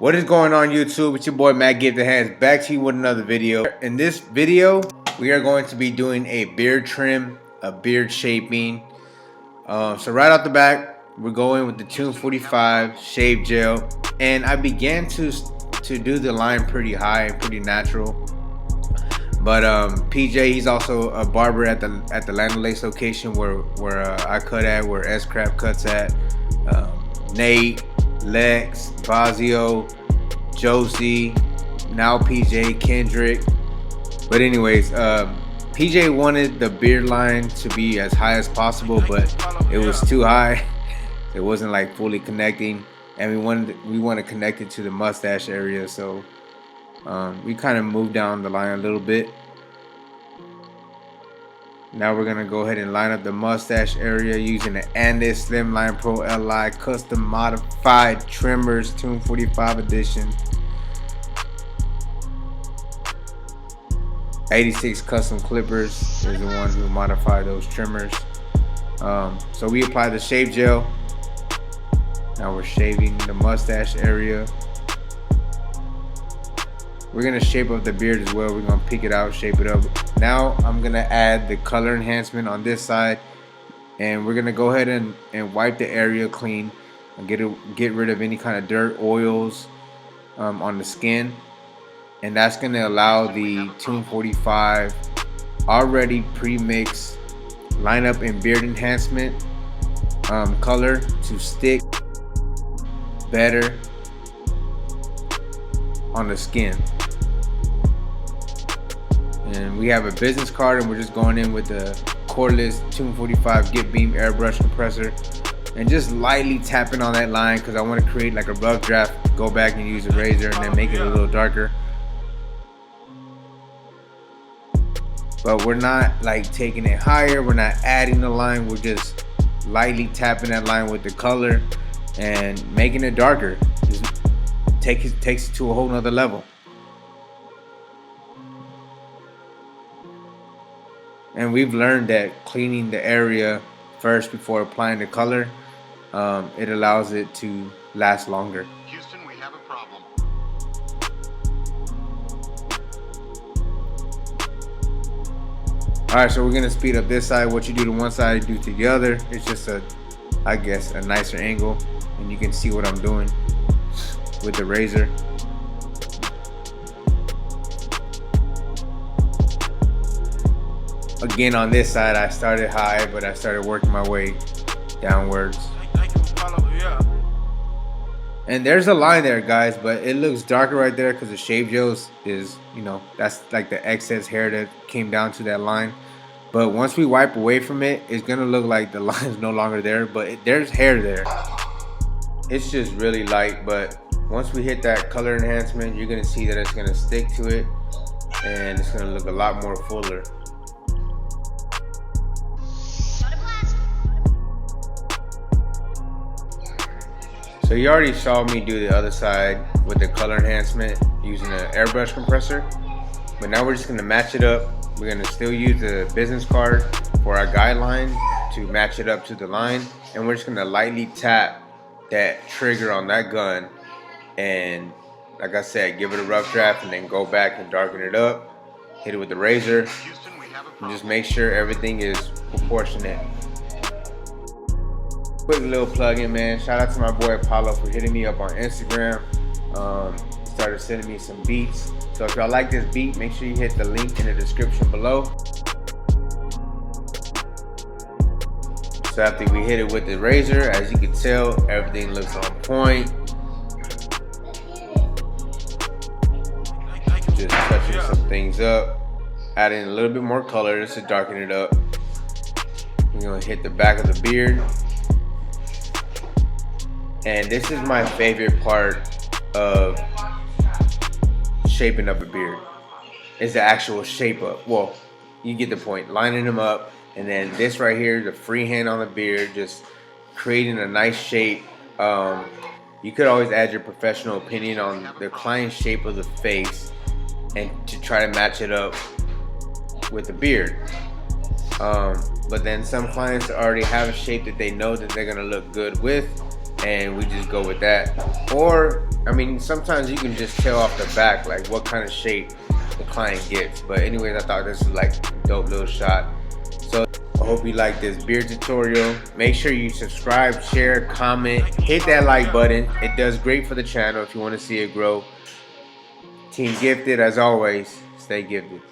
What is going on, YouTube? It's your boy Matt Give the Hands, back to you with another video. In this video, we are going to be doing a beard trim, a beard shaping. So right off the back, we're going with the Tune 45 shave gel, and I began to do the line pretty high and pretty natural. But PJ, he's also a barber at the Land O'Lakes location where I cut at, where S-Crap cuts at. Nate, Lex, Vazio, Josie, now PJ, Kendrick. But anyways, PJ wanted the beard line to be as high as possible, but it was too high. It wasn't like fully connecting, and we want to connect it to the mustache area, so we kind of moved down the line a little bit. Now we're gonna go ahead and line up the mustache area using the Andes Slimline Pro Li custom modified trimmers, Tune 45 edition. 86 custom clippers is the ones who modify those trimmers. So we apply the shave gel. Now we're shaving the mustache area. We're gonna shape up the beard as well. We're gonna pick it out, shape it up. Now I'm gonna add the color enhancement on this side, and we're gonna go ahead and wipe the area clean and get rid of any kind of dirt, oils on the skin, and that's gonna allow the Tune 45 already pre-mixed lineup and beard enhancement color to stick better on the skin. And we have a business card, and we're just going in with the cordless Tune 45 Get Beam airbrush compressor and just lightly tapping on that line because I want to create like a rough draft, go back and use a razor and then make it a little darker. But we're not like taking it higher, we're not adding the line, we're just lightly tapping that line with the color and making it darker. Just takes it to a whole nother level. And we've learned that cleaning the area first before applying the color, it allows it to last longer. Houston, we have a problem. Alright, so we're gonna speed up this side. What you do to one side, you do to the other. It's just I guess a nicer angle, and you can see what I'm doing with the razor. Again, on this side, I started high, but I started working my way downwards. And there's a line there, guys, but it looks darker right there because the shave gel is, you know, that's like the excess hair that came down to that line. But once we wipe away from it, it's gonna look like the line is no longer there, but there's hair there. It's just really light, but once we hit that color enhancement, you're gonna see that it's gonna stick to it, and it's gonna look a lot more fuller. So you already saw me do the other side with the color enhancement using an airbrush compressor, but now we're just gonna match it up. We're gonna still use the business card for our guideline to match it up to the line, and we're just gonna lightly tap that trigger on that gun, and like I said, give it a rough draft and then go back and darken it up, hit it with the razor, and just make sure everything is proportionate. Quick little plug in, man. Shout out to my boy Apollo for hitting me up on Instagram. Started sending me some beats. So if y'all like this beat, make sure you hit the link in the description below. So after we hit it with the razor, as you can tell, everything looks on point. Just touching some things up, adding a little bit more color just to darken it up. We're gonna hit the back of the beard. And this is my favorite part of shaping up a beard, is the actual shape up. Well, you get the point, lining them up, and then this right here, the freehand on the beard, just creating a nice shape. You could always add your professional opinion on the client's shape of the face and to try to match it up with the beard. But then some clients already have a shape that they know that they're gonna look good with, and we just go with that. Or I mean, sometimes you can just tell off the back like what kind of shape the client gets. But anyways, I thought this was like a dope little shot. So I hope you like this beard tutorial. Make sure you subscribe, share, comment, hit that like button. It does great for the channel if you want to see it grow. Team Gifted, as always, stay gifted.